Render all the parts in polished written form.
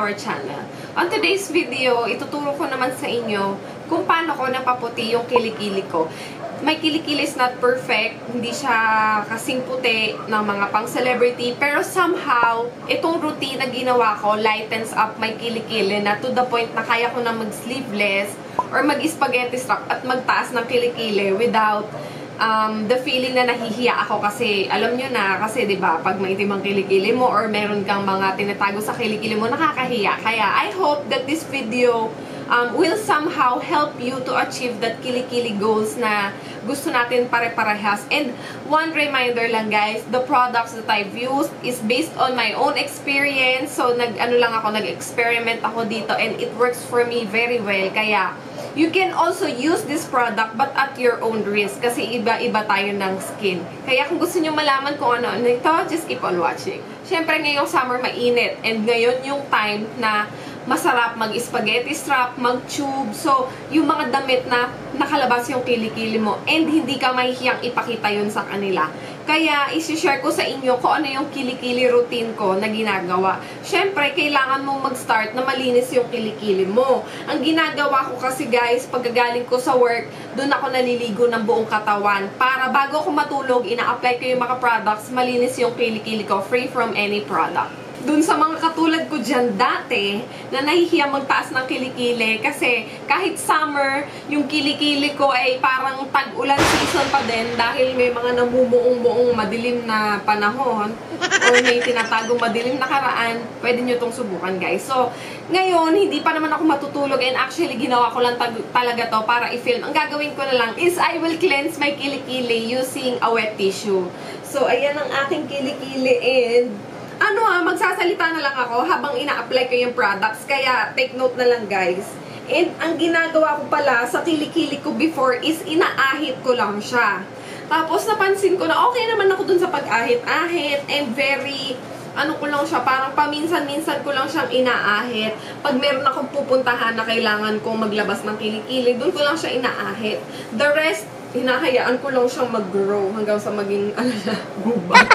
our channel. On today's video, ituturo ko naman sa inyo kung paano ko napaputi yung kilikili ko. My kilikili is not perfect, hindi siya kasing puti ng mga pang-celebrity, pero somehow, itong routine na ginawa ko lightens up my kilikili na to the point na kaya ko na mag-sleeveless or mag-spaghetti strap at magtaas ng kilikili without the feeling na nahihiya ako kasi alam nyo na kasi 'di ba pag maitim ang kilikili mo or meron kang mga tinatago sa kilikili mo nakakahiya. Kaya I hope that this video will somehow help you to achieve that kilikili goals na gusto natin pare-parehas. And one reminder lang guys, the products that I've used is based on my own experience. So nag-experiment ako dito and it works for me very well. Kaya you can also use this product but at your own risk kasi iba-iba tayo ng skin. Kaya kung gusto nyo malaman kung ano-ano ito, just keep on watching. Siyempre ngayong summer mainit and ngayon yung time na masarap mag-spaghetti strap, mag-tube. So, yung mga damit na nakalabas yung kilikili mo and hindi ka mahihiyang ipakita yun sa kanila. Kaya, isi-share ko sa inyo kung ano yung kilikili routine ko na ginagawa. Siyempre, kailangan mong mag-start na malinis yung kilikili mo. Ang ginagawa ko kasi guys, pagkagaling ko sa work, doon ako naliligo ng buong katawan. Para bago ako matulog, ina-apply ko yung mga products, malinis yung kilikili ko, free from any product. Dun sa mga katulad ko dyan dati, na nahihiya magtaas ng kilikili kasi kahit summer, yung kilikili ko ay parang tag-ulan season pa din dahil may mga namumuong-buong madilim na panahon o may tinatagong madilim na karaan, pwede nyo tong subukan guys. So, ngayon, hindi pa naman ako matutulog and actually ginawa ko lang talaga to para i-film. Ang gagawin ko na lang is I will cleanse my kilikili using a wet tissue. So, ayan ang aking kilikili and magsasalita na lang ako habang ina-apply ko yung products. Kaya, take note na lang guys. And, ang ginagawa ko pala sa kilikili ko before is inaahit ko lang siya. Tapos, napansin ko na okay naman ako dun sa pag-ahit-ahit and very, ko lang siya, parang paminsan-minsan ko lang siyang inaahit. Pag meron akong pupuntahan na kailangan kong maglabas ng kilikili, dun ko lang siya inaahit. The rest, hinahayaan ko lang siyang mag-grow hanggang sa maging, gubat.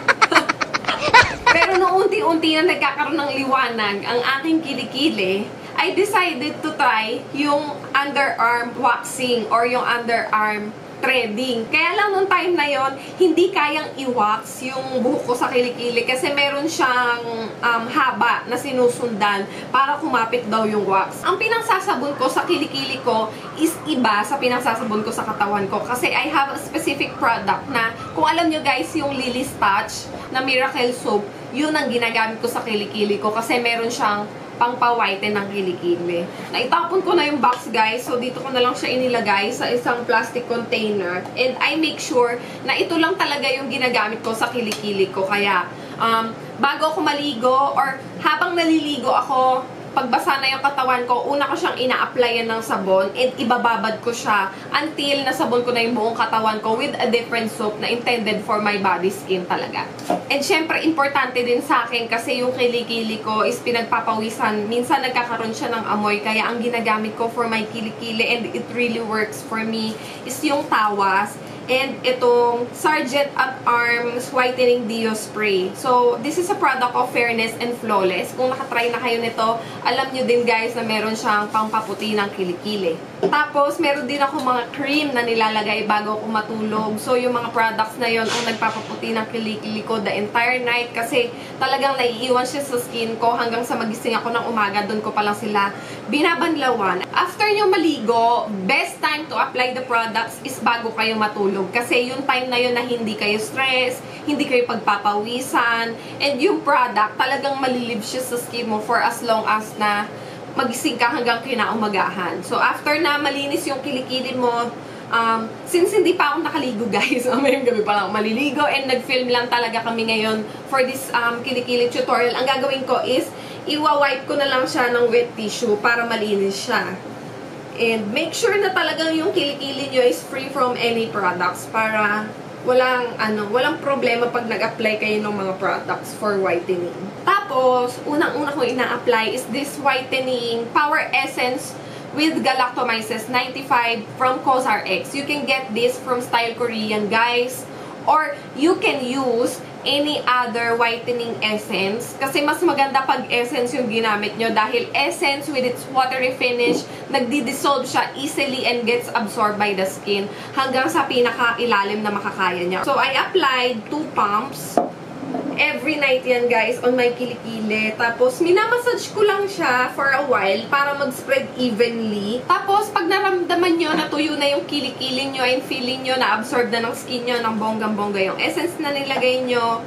Pero nung unti-unti na nagkakaroon ng liwanag ang aking kilikili, I decided to try yung underarm waxing or yung underarm threading. Kaya lang nung time na yon hindi kayang i-wax yung buhok ko sa kilikili kasi meron siyang haba na sinusundan para kumapit daw yung wax. Ang pinangsasabon ko sa kilikili ko is iba sa pinangsasabon ko sa katawan ko kasi I have a specific product na kung alam nyo guys yung Lily's Touch na Miracle Soap, yun ang ginagamit ko sa kilikili ko kasi meron siyang pang-pa-whiten ng kilikili. Naitapon ko na yung box guys, so dito ko na lang siya inilagay sa isang plastic container and I make sure na ito lang talaga yung ginagamit ko sa kilikili ko. Kaya bago ako maligo or habang naliligo ako, pagbasa na yung katawan ko, una ko siyang ina-applyan ng sabon and ibababad ko siya until nasabon ko na yung buong katawan ko with a different soap na intended for my body skin talaga. And syempre, importante din sa akin kasi yung kilikili ko is pinagpapawisan. Minsan nagkakaroon siya ng amoy kaya ang ginagamit ko for my kilikili and it really works for me is yung tawas and itong Sergeant at Arms Whitening Deo Spray. So, this is a product of Fairness and Flawless. Kung nakatry na kayo nito, alam nyo din guys na meron siyang pampaputi ng kilikili. Tapos, meron din ako mga cream na nilalagay bago ako matulog. So, yung mga products na yon ang nagpapaputi ng kilikili ko the entire night kasi talagang naiiwan siya sa skin ko hanggang sa magising ako ng umaga. Doon ko pa lang sila binabanlawan. After nyo maligo, best time to apply the products is bago kayo matulog. Kasi yung time na yun na hindi kayo stress, hindi kayo pagpapawisan, and yung product talagang malilive siya sa skin mo for as long as na magising ka hanggang kinaumagahan. So, after na malinis yung kilikili mo, since hindi pa ako nakaligo guys, mayroong gabi pa lang maliligo and nag-film lang talaga kami ngayon for this kilikili tutorial, ang gagawin ko is, iwa-wipe ko na lang siya ng wet tissue para malinis siya. And make sure na talagang yung kilikili nyo is free from any products para walang problema pag nag-apply kayo ng mga products for whitening. Tapos, unang-una kong ina-apply is this whitening Power Essence with Galactomyces 95 from COSRX. You can get this from Style Korean, guys. Or you can use any other whitening essence. Kasi mas maganda pag essence yung ginamit nyo dahil essence with its watery finish, nagdi-dissolve siya easily and gets absorbed by the skin hanggang sa pinaka-ilalim na makakaya niya. So, I applied 2 pumps every night yan guys on my kilikili. Tapos, minamassage ko lang siya for a while para mag-spread evenly. Tapos, pag naramdaman nyo na tuyo na yung kilikili nyo and feeling nyo na absorb na ng skin nyo ng bonggang-bongga yung essence na nilagay nyo,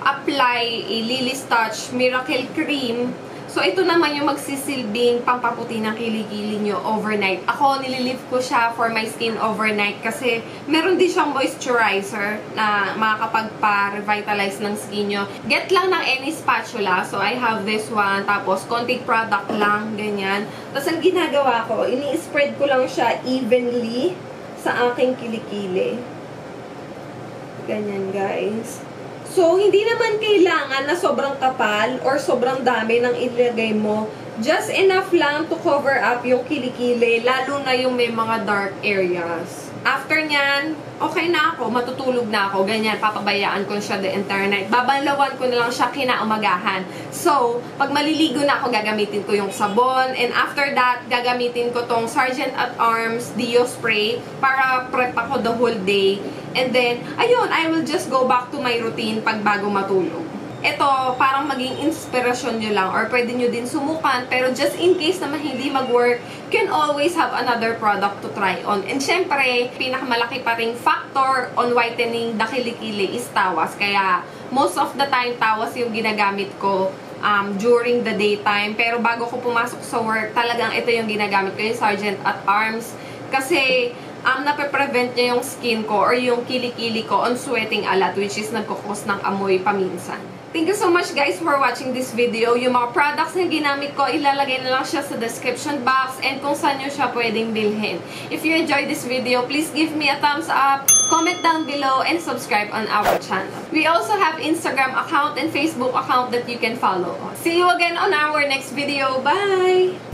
apply a Lily's Touch Miracle Cream. So, ito naman yung magsisilbing pampaputi ng kilikili nyo overnight. Ako, nililive ko siya for my skin overnight kasi meron din siyang moisturizer na makakapagpa-revitalize ng skin nyo. Get lang ng any spatula. So, I have this one. Tapos, konting product lang. Ganyan. Tapos, ang ginagawa ko, ini-spread ko lang siya evenly sa aking kilikili. Ganyan, guys. So, hindi naman kailangan na sobrang kapal or sobrang dami ng ilagay mo. Just enough lang to cover up yung kilikili, lalo na yung may mga dark areas. After nyan, okay na ako, matutulog na ako, ganyan, papabayaan ko siya the entire night. Babalawan ko na lang siya kinaumagahan. So, pag maliligo na ako, gagamitin ko yung sabon. And after that, gagamitin ko tong Sergeant at Arms Deo Spray para prep ako the whole day. And then, ayun, I will just go back to my routine pag bago matulog. Ito, parang maging inspirasyon nyo lang or pwede nyo din sumukan. Pero just in case naman hindi mag-work, you can always have another product to try on. And syempre, pinakamalaki pa ring factor on whitening the kilikili is tawas. Kaya, most of the time, tawas yung ginagamit ko during the daytime. Pero bago ko pumasok sa work, talagang ito yung ginagamit ko, yung Sergeant at Arms. Kasi, nape-prevent niya yung skin ko or yung kilikili ko on sweating a lot, which is nagkukos ng amoy paminsan. Thank you so much guys for watching this video. Yung mga products na ginamit ko, ilalagay na lang siya sa description box and kung saan nyo siya pwedeng bilhin. If you enjoyed this video, please give me a thumbs up, comment down below, and subscribe on our channel. We also have Instagram account and Facebook account that you can follow. See you again on our next video. Bye!